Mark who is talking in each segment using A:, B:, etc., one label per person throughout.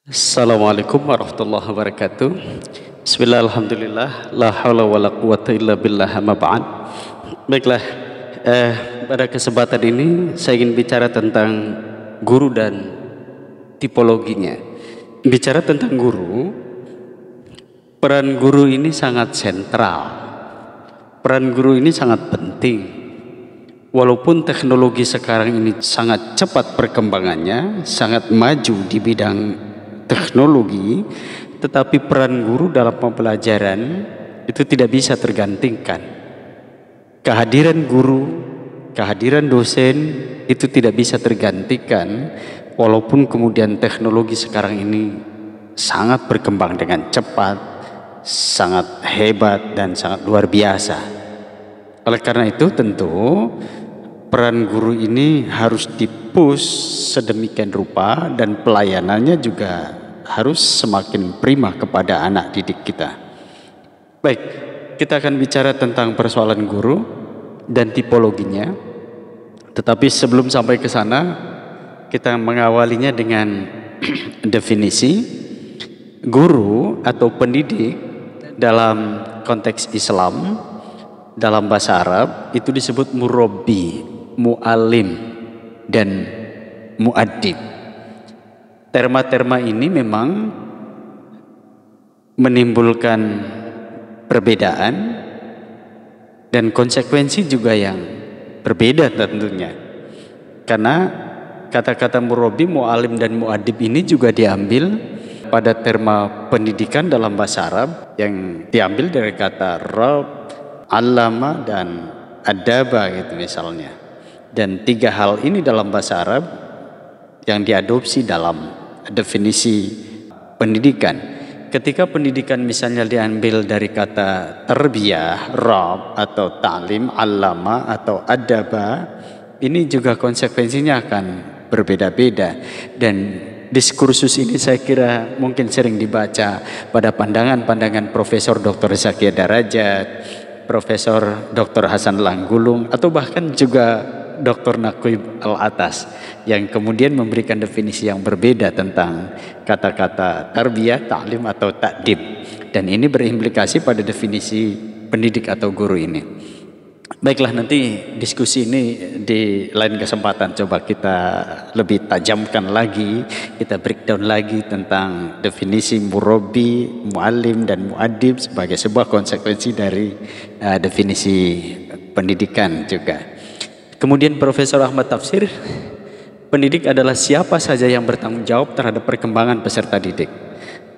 A: Assalamualaikum warahmatullahi wabarakatuh. Bismillah, alhamdulillah, la haula wa la quwata illa billah, amma ba'd. Baiklah, pada kesempatan ini saya ingin bicara tentang guru dan tipologinya. Bicara tentang guru, peran guru ini sangat sentral. Peran guru ini sangat penting. Walaupun teknologi sekarang ini sangat cepat perkembangannya, sangat maju di bidang teknologi, tetapi peran guru dalam pembelajaran itu tidak bisa tergantikan. Kehadiran guru, kehadiran dosen itu tidak bisa tergantikan, walaupun kemudian teknologi sekarang ini sangat berkembang dengan cepat, sangat hebat dan sangat luar biasa. Oleh karena itu tentu peran guru ini harus dipush sedemikian rupa dan pelayanannya juga harus semakin prima kepada anak didik kita. Baik, kita akan bicara tentang persoalan guru dan tipologinya. Tetapi sebelum sampai ke sana, kita mengawalinya dengan definisi. Guru atau pendidik dalam konteks Islam, dalam bahasa Arab itu disebut murabbi, mu'alim, dan mu'addib. Terma-terma ini memang menimbulkan perbedaan dan konsekuensi juga yang berbeda tentunya. Karena kata-kata murabbi, mu'alim, dan mu'addib ini juga diambil pada terma pendidikan dalam bahasa Arab yang diambil dari kata rab, allama, dan adaba gitu misalnya. Dan tiga hal ini dalam bahasa Arab yang diadopsi dalam definisi pendidikan. Ketika pendidikan misalnya diambil dari kata tarbiyah, rab, atau ta'lim, allama, atau adaba, ini juga konsekuensinya akan berbeda-beda. Dan diskursus ini saya kira mungkin sering dibaca pada pandangan-pandangan Profesor Dr. Zakia Darajat, Profesor Dr. Hasan Langgulung, atau bahkan juga Dr. Naqib Al-Atas yang kemudian memberikan definisi yang berbeda tentang kata-kata tarbiyah, ta'lim, atau ta'dib. Dan ini berimplikasi pada definisi pendidik atau guru ini. Baiklah, nanti diskusi ini di lain kesempatan coba kita lebih tajamkan lagi, kita breakdown lagi tentang definisi murabbi, muallim, dan muaddib sebagai sebuah konsekuensi dari definisi pendidikan juga. Kemudian Profesor Ahmad Tafsir, pendidik adalah siapa saja yang bertanggung jawab terhadap perkembangan peserta didik.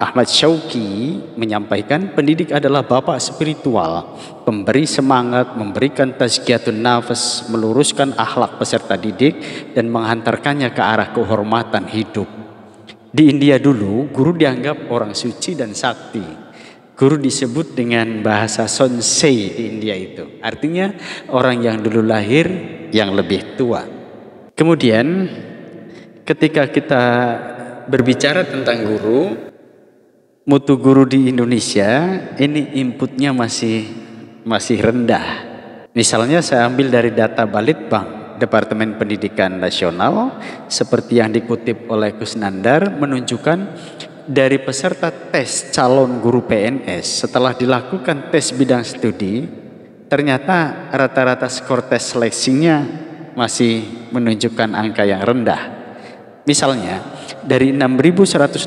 A: Ahmad Syauqi menyampaikan pendidik adalah bapak spiritual, pemberi semangat, memberikan tazkiyatun nafas, meluruskan akhlak peserta didik dan menghantarkannya ke arah kehormatan hidup. Di India dulu, guru dianggap orang suci dan sakti. Guru disebut dengan bahasa sonsei di India itu. Artinya orang yang dulu lahir yang lebih tua. Kemudian ketika kita berbicara tentang guru, mutu guru di Indonesia ini inputnya masih rendah. Misalnya saya ambil dari data Balitbang, Departemen Pendidikan Nasional, seperti yang dikutip oleh Kusnandar, menunjukkan dari peserta tes calon guru PNS setelah dilakukan tes bidang studi, ternyata rata-rata skor tes seleksinya masih menunjukkan angka yang rendah. Misalnya, dari 6.164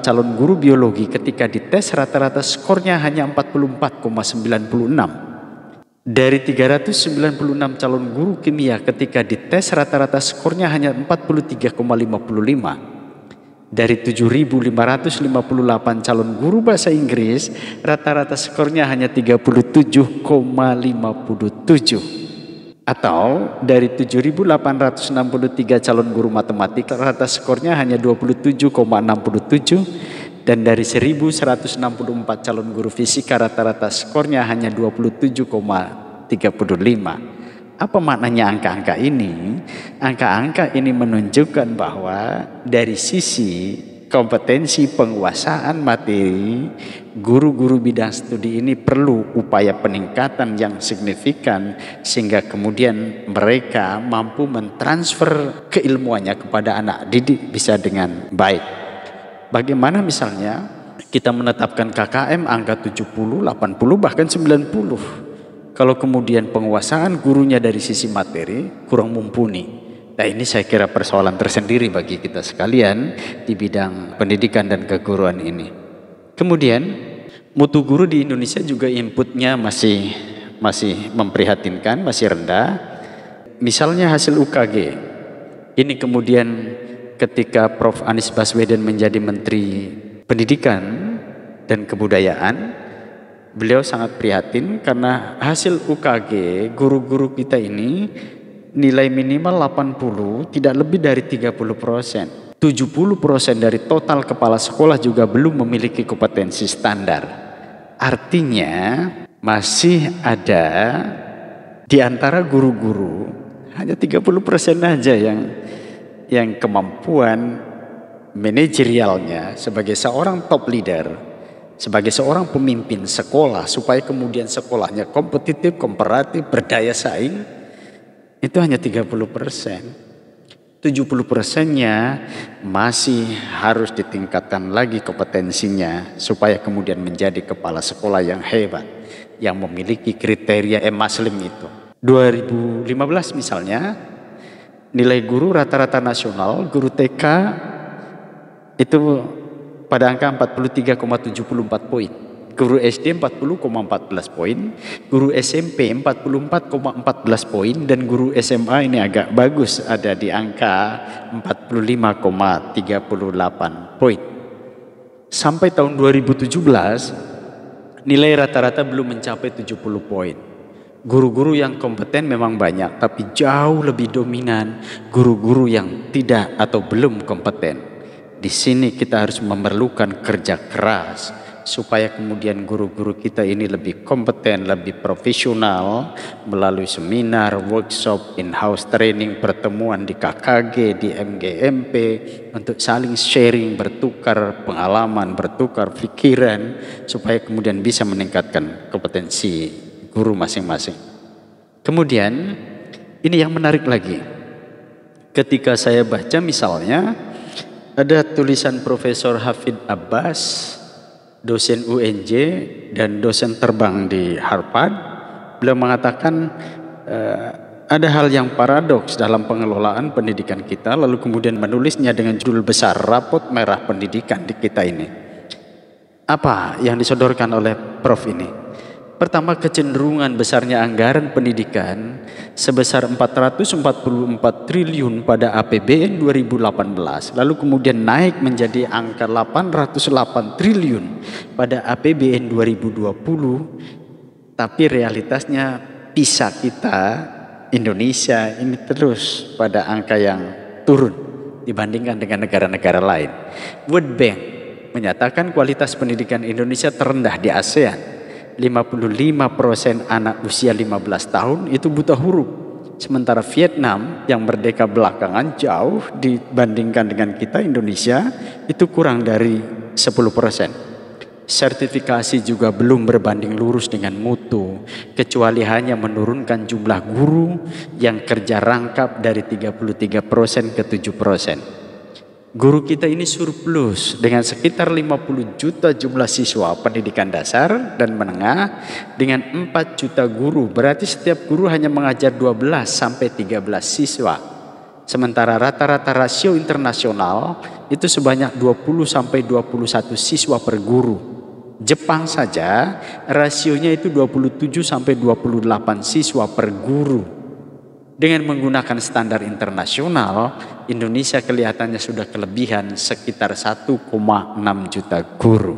A: calon guru biologi ketika dites rata-rata skornya hanya 44,96. Dari 396 calon guru kimia ketika dites rata-rata skornya hanya 43,55. Dari 7.558 calon guru bahasa Inggris, rata-rata skornya hanya 37,57. Atau dari 7.863 calon guru matematika, rata skornya hanya 27,67. Dan dari 1.164 calon guru fisika, rata-rata skornya hanya 27,35. Apa maknanya angka-angka ini? Angka-angka ini menunjukkan bahwa dari sisi kompetensi penguasaan materi, guru-guru bidang studi ini perlu upaya peningkatan yang signifikan sehingga kemudian mereka mampu mentransfer keilmuannya kepada anak didik bisa dengan baik. Bagaimana misalnya kita menetapkan KKM angka 70, 80, bahkan 90. Kalau kemudian penguasaan gurunya dari sisi materi kurang mumpuni. Nah, ini saya kira persoalan tersendiri bagi kita sekalian di bidang pendidikan dan keguruan ini. Kemudian mutu guru di Indonesia juga inputnya masih memprihatinkan, masih rendah. Misalnya hasil UKG. Ini kemudian ketika Prof. Anies Baswedan menjadi Menteri Pendidikan dan Kebudayaan, beliau sangat prihatin karena hasil UKG guru-guru kita ini nilai minimal 80, tidak lebih dari 30%. 70% dari total kepala sekolah juga belum memiliki kompetensi standar. Artinya masih ada di antara guru-guru hanya 30% aja yang kemampuan manajerialnya sebagai seorang top leader, sebagai seorang pemimpin sekolah supaya kemudian sekolahnya kompetitif, komparatif, berdaya saing, itu hanya 30%. 70%-nya masih harus ditingkatkan lagi kompetensinya supaya kemudian menjadi kepala sekolah yang hebat, yang memiliki kriteria Muslim itu. 2015 misalnya, nilai guru rata-rata nasional, guru TK itu pada angka 43,74 poin. Guru SD 40,14 poin, guru SMP 44,14 poin, dan guru SMA ini agak bagus ada di angka 45,38 poin. Sampai tahun 2017 nilai rata-rata belum mencapai 70 poin. Guru-guru yang kompeten memang banyak, tapi jauh lebih dominan guru-guru yang tidak atau belum kompeten. Di sini kita harus memerlukan kerja keras supaya kemudian guru-guru kita ini lebih kompeten, lebih profesional melalui seminar, workshop, in-house training, pertemuan di KKG, di MGMP untuk saling sharing, bertukar pengalaman, bertukar pikiran supaya kemudian bisa meningkatkan kompetensi guru masing-masing. Kemudian ini yang menarik lagi. Ketika saya baca misalnya ada tulisan Profesor Hafid Abbas, dosen UNJ dan dosen terbang di Harvard. Beliau mengatakan ada hal yang paradoks dalam pengelolaan pendidikan kita, lalu kemudian menulisnya dengan judul besar Rapot Merah Pendidikan di kita ini. Apa yang disodorkan oleh Prof ini? Pertama, kecenderungan besarnya anggaran pendidikan sebesar 444 triliun pada APBN 2018, lalu kemudian naik menjadi angka 808 triliun pada APBN 2020, tapi realitasnya PISA kita Indonesia ini terus pada angka yang turun dibandingkan dengan negara-negara lain. World Bank menyatakan kualitas pendidikan Indonesia terendah di ASEAN. 55% anak usia 15 tahun itu buta huruf. Sementara Vietnam yang merdeka belakangan jauh dibandingkan dengan kita Indonesia itu kurang dari 10%. Sertifikasi juga belum berbanding lurus dengan mutu, kecuali hanya menurunkan jumlah guru yang kerja rangkap dari 33% ke 7%. Guru kita ini surplus dengan sekitar 50 juta jumlah siswa pendidikan dasar dan menengah dengan 4 juta guru. Berarti setiap guru hanya mengajar 12 sampai 13 siswa. Sementara rata-rata rasio internasional itu sebanyak 20 sampai 21 siswa per guru. Jepang saja rasionya itu 27 sampai 28 siswa per guru. Dengan menggunakan standar internasional, Indonesia kelihatannya sudah kelebihan sekitar 1,6 juta guru.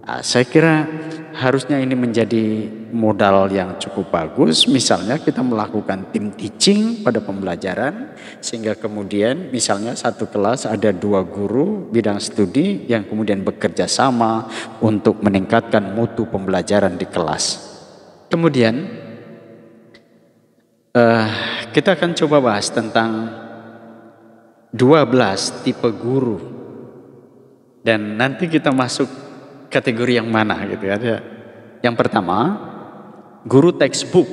A: Nah, saya kira harusnya ini menjadi modal yang cukup bagus. Misalnya kita melakukan tim teaching pada pembelajaran, sehingga kemudian misalnya satu kelas ada 2 guru bidang studi yang kemudian bekerja sama untuk meningkatkan mutu pembelajaran di kelas. Kemudian kita akan coba bahas tentang 12 tipe guru, dan nanti kita masuk kategori yang mana gitu ya. Yang pertama, guru textbook.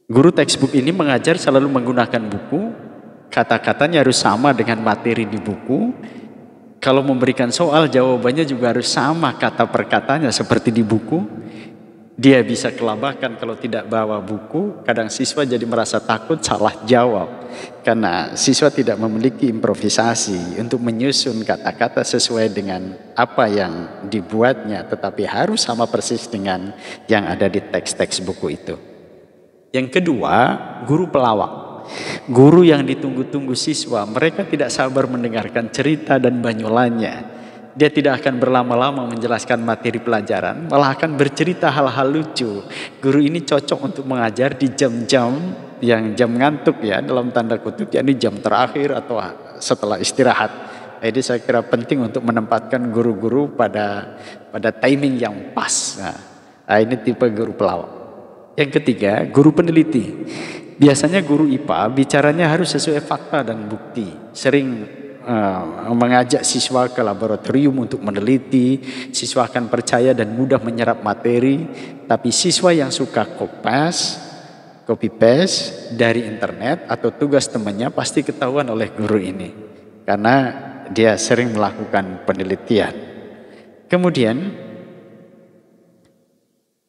A: Guru textbook ini mengajar selalu menggunakan buku, kata-katanya harus sama dengan materi di buku, Kalau memberikan soal, jawabannya juga harus sama kata per katanya seperti di buku. Dia bisa kelabakan kalau tidak bawa buku. Kadang siswa jadi merasa takut salah jawab, karena siswa tidak memiliki improvisasi untuk menyusun kata-kata sesuai dengan apa yang dibuatnya, tetapi harus sama persis dengan yang ada di teks-teks buku itu. Yang kedua, guru pelawak. Guru yang ditunggu-tunggu siswa. Mereka tidak sabar mendengarkan cerita dan banyolannya. Dia tidak akan berlama-lama menjelaskan materi pelajaran, malah akan bercerita hal-hal lucu. Guru ini cocok untuk mengajar di jam-jam yang jam ngantuk ya, dalam tanda kutip, yakni jam terakhir atau setelah istirahat. Jadi saya kira penting untuk menempatkan guru-guru pada timing yang pas. Nah, ini tipe guru pelawak. Yang ketiga, guru peneliti. Biasanya guru IPA bicaranya harus sesuai fakta dan bukti. Sering mengajak siswa ke laboratorium untuk meneliti. Siswa akan percaya dan mudah menyerap materi. Tapi siswa yang suka copy paste dari internet atau tugas temannya pasti ketahuan oleh guru ini, karena dia sering melakukan penelitian. Kemudian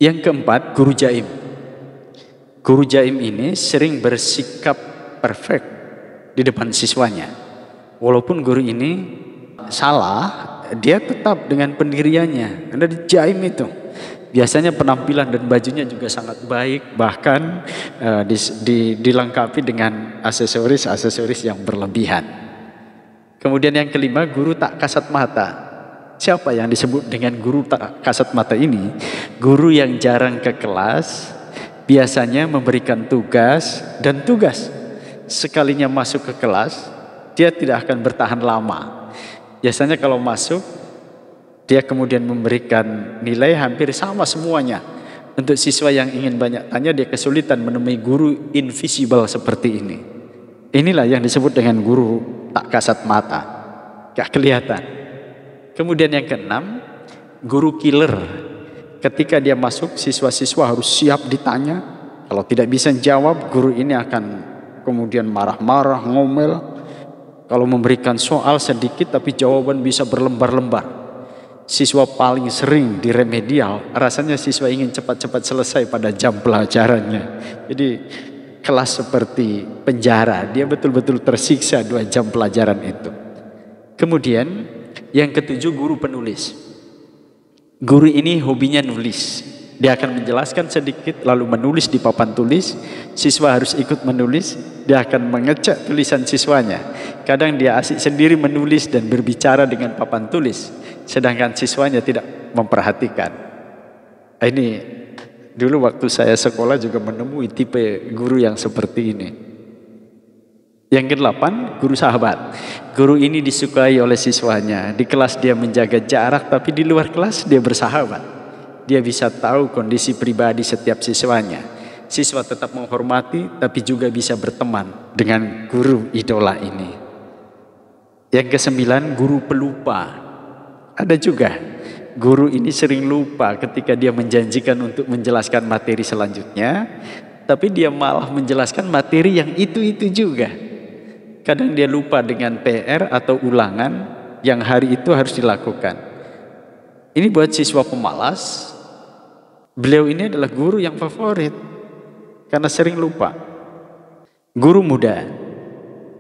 A: yang keempat, guru jaim. Guru jaim ini sering bersikap perfect di depan siswanya. Walaupun guru ini salah, dia tetap dengan pendiriannya. Anda di jaim itu. Biasanya penampilan dan bajunya juga sangat baik, bahkan dilengkapi dengan aksesoris yang berlebihan. Kemudian yang kelima, guru tak kasat mata. Siapa yang disebut dengan guru tak kasat mata ini? Guru yang jarang ke kelas, biasanya memberikan tugas dan tugas. Sekalinya masuk ke kelas, dia tidak akan bertahan lama. Biasanya kalau masuk, dia kemudian memberikan nilai hampir sama semuanya. Untuk siswa yang ingin banyak tanya, dia kesulitan menemui guru invisible seperti ini. Inilah yang disebut dengan guru tak kasat mata, gak kelihatan. Kemudian yang keenam, guru killer. Ketika dia masuk, siswa-siswa harus siap ditanya. Kalau tidak bisa jawab, guru ini akan kemudian marah-marah, ngomel. Kalau memberikan soal sedikit tapi jawaban bisa berlembar-lembar. Siswa paling sering di remedial, rasanya siswa ingin cepat-cepat selesai pada jam pelajarannya. Jadi kelas seperti penjara, dia betul-betul tersiksa 2 jam pelajaran itu. Kemudian yang ketujuh, guru penulis. Guru ini hobinya nulis. Dia akan menjelaskan sedikit lalu menulis di papan tulis. Siswa harus ikut menulis. Dia akan mengecek tulisan siswanya. Kadang dia asik sendiri menulis dan berbicara dengan papan tulis, sedangkan siswanya tidak memperhatikan. Ini dulu waktu saya sekolah juga menemui tipe guru yang seperti ini. Yang kedelapan, guru sahabat. Guru ini disukai oleh siswanya. Di kelas dia menjaga jarak, tapi di luar kelas dia bersahabat. Dia bisa tahu kondisi pribadi setiap siswanya. Siswa tetap menghormati, tapi juga bisa berteman dengan guru idola ini. Yang kesembilan, guru pelupa. Ada juga. Guru ini sering lupa ketika dia menjanjikan untuk menjelaskan materi selanjutnya, tapi dia malah menjelaskan materi yang itu-itu juga. Kadang dia lupa dengan PR atau ulangan yang hari itu harus dilakukan. Ini buat siswa pemalas. Beliau ini adalah guru yang favorit karena sering lupa. Guru muda.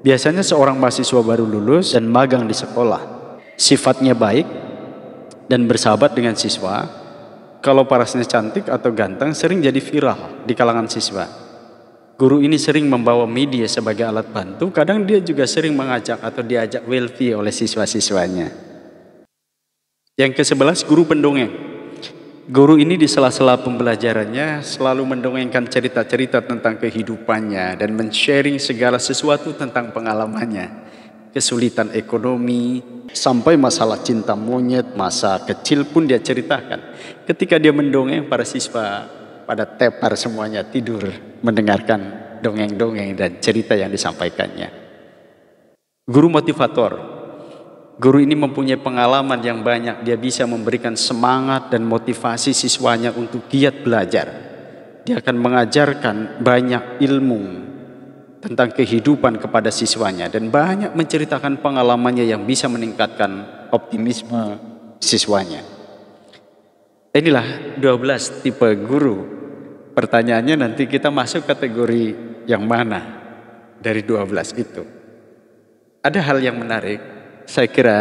A: Biasanya seorang mahasiswa baru lulus dan magang di sekolah. Sifatnya baik dan bersahabat dengan siswa. Kalau parasnya cantik atau ganteng, sering jadi viral di kalangan siswa. Guru ini sering membawa media sebagai alat bantu. Kadang dia juga sering mengajak atau diajak selfie oleh siswa-siswanya. Yang ke-11, guru pendongeng. Guru ini di sela-sela pembelajarannya selalu mendongengkan cerita-cerita tentang kehidupannya dan men-sharing segala sesuatu tentang pengalamannya. Kesulitan ekonomi, sampai masalah cinta monyet, masa kecil pun dia ceritakan. Ketika dia mendongeng, para siswa pada tepar semuanya tidur mendengarkan dongeng-dongeng dan cerita yang disampaikannya. Guru motivator. Guru ini mempunyai pengalaman yang banyak. Dia bisa memberikan semangat dan motivasi siswanya untuk giat belajar. Dia akan mengajarkan banyak ilmu tentang kehidupan kepada siswanya dan banyak menceritakan pengalamannya yang bisa meningkatkan optimisme siswanya. Inilah 12 tipe guru. Pertanyaannya nanti kita masuk kategori yang mana dari 12 itu. Ada hal yang menarik, saya kira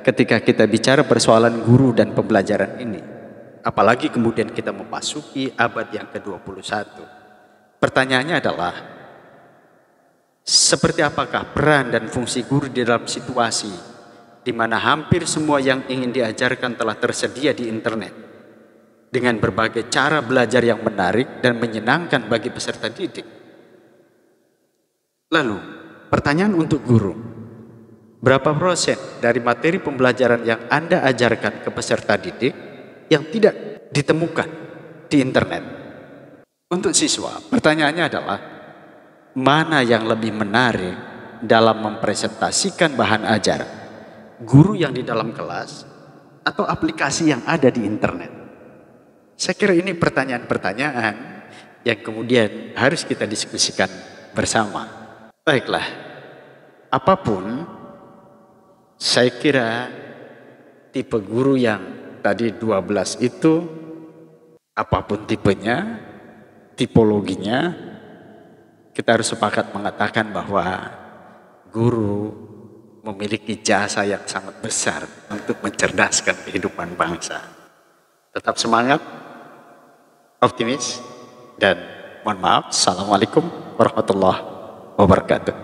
A: ketika kita bicara persoalan guru dan pembelajaran ini, apalagi kemudian kita memasuki abad yang ke-21. Pertanyaannya adalah, seperti apakah peran dan fungsi guru di dalam situasi di mana hampir semua yang ingin diajarkan telah tersedia di internet dengan berbagai cara belajar yang menarik dan menyenangkan bagi peserta didik? Lalu, pertanyaan untuk guru, berapa persen dari materi pembelajaran yang Anda ajarkan ke peserta didik yang tidak ditemukan di internet? Untuk siswa, pertanyaannya adalah, mana yang lebih menarik dalam mempresentasikan bahan ajar? Guru yang di dalam kelas atau aplikasi yang ada di internet? Saya kira ini pertanyaan-pertanyaan yang kemudian harus kita diskusikan bersama. Baiklah, apapun, saya kira tipe guru yang tadi 12 itu, apapun tipenya, tipologinya, kita harus sepakat mengatakan bahwa guru memiliki jasa yang sangat besar untuk mencerdaskan kehidupan bangsa. Tetap semangat, optimis, dan mohon maaf, assalamualaikum warahmatullahi wabarakatuh.